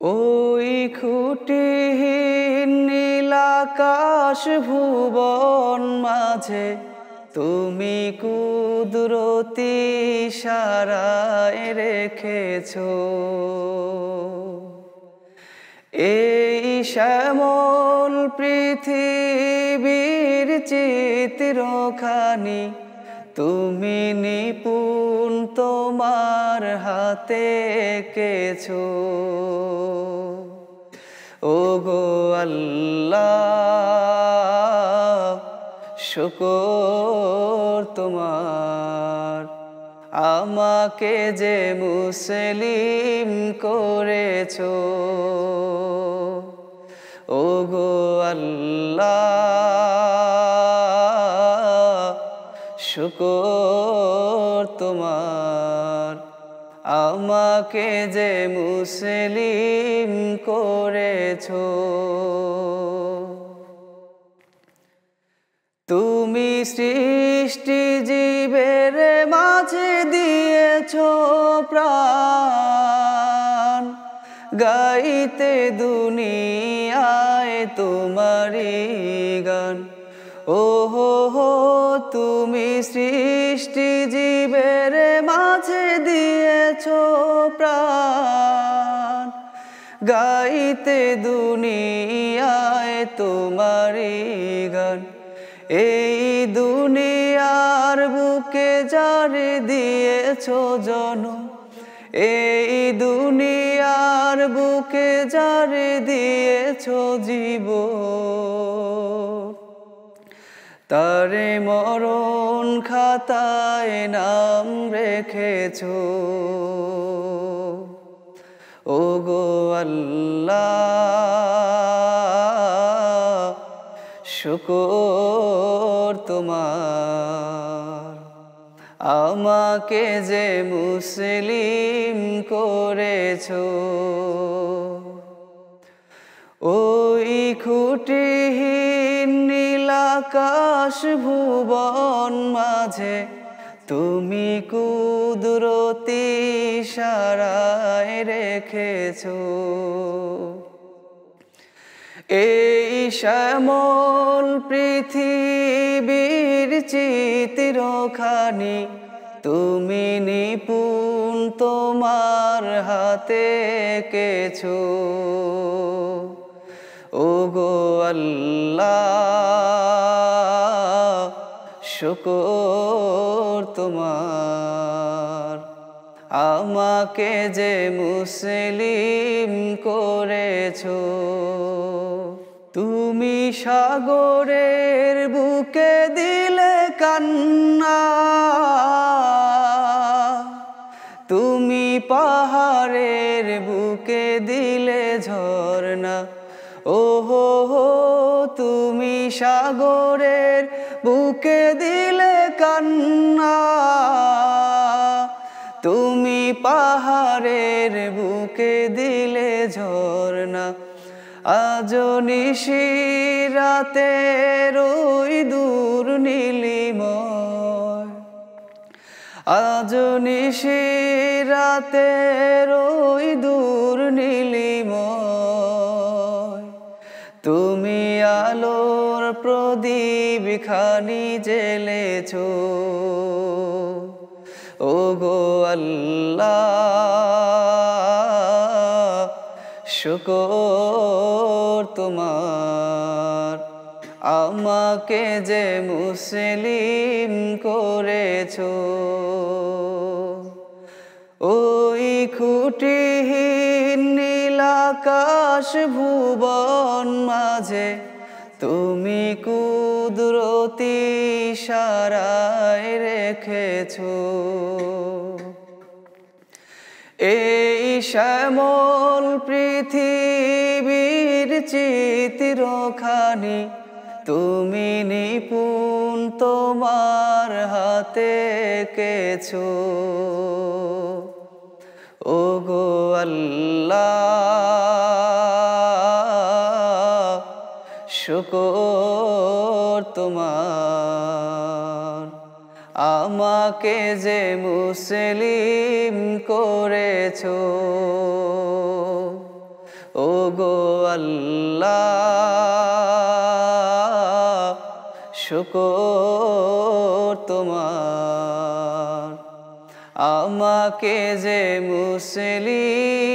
ওই খুঁটিহীন নীলাকাশ ভুবন মাঝে তুমি কুদরতি ইশারায় রেখেছো এই শ্যামল পৃথিবীর চিত্রখানি তুমি নিপুণ তোমার হাতে এঁকেছো ওগো আল্লাহ শুকর তোমার আমাকে যে মুসলিম করেছো ওগো আল্লাহ শুকর তোমার আমাকে যে মুসলিম করেছো তুমি সৃষ্টি জীবের মাঝে দিয়েছো প্রাণ গাইতে দুনিয়ায় তোমারি গান ওহো হো তুমি সৃষ্টি জীবের মাঝে দিয়েছো প্রাণ গাইতে দুনিয়ায় তোমারি গান এই দুনিয়ার বুকে যারে দিয়েছো জনম এই দুনিয়ার বুকে যারে দিয়েছো জীবন তারে মরণ খাতায় নাম রেখেছো ওগো আল্লাহ শুকর তোমার আমাকে যে মুসলিম করেছো ওই খুঁটিহীন নীলাকাশ ভুবন মাঝে তুমি কুদরতি ইশারায় রেখেছো এই শ্যামল পৃথিবীর চিত্রখানি তুমি নিপুণ তোমার হাতে এঁকেছো ওগো আল্লাহ শুকর তোমার আমাকে যে মুসলিম করেছো তুমি সাগরের বুকে দিলে কান্না তুমি পাহাড়ের বুকে দিলে ঝরনা ওহো হো তুমি সাগরের বুকে দিলে কান্না তুমি পাহাড়ের বুকে দিলে ঝরনা আজ নিশিরাতের ওই দূর নীলিময় আজ নিশিরাতের ওই দূর নীলিময় তুমি আলোর প্রদীপ খানি জ্বেলেছো ওগো আল্লাহ শুকর তোমার আমাকে যে মুসলিম করেছো ওই খুঁটিহীন নীলাকাশ ভুবন মাঝে তুমি কুদরতি ইশারায় রেখেছো এই শ্যামল পৃথিবীর চিত্রখানি তুমি নিপুণ তোমার হাতে এঁকেছো ওগো আল্লাহ শুকর তোমার আমাকে যে মুসলিম করেছো ও গো আল্লাহ শুকর তোমার আমাকে যে মুসলিম